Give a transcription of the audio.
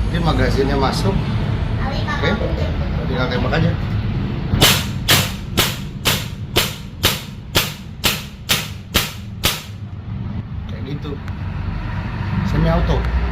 Mungkin magazinnya masuk. Oke, tinggal tembak aja. Kayak gitu. Semi auto.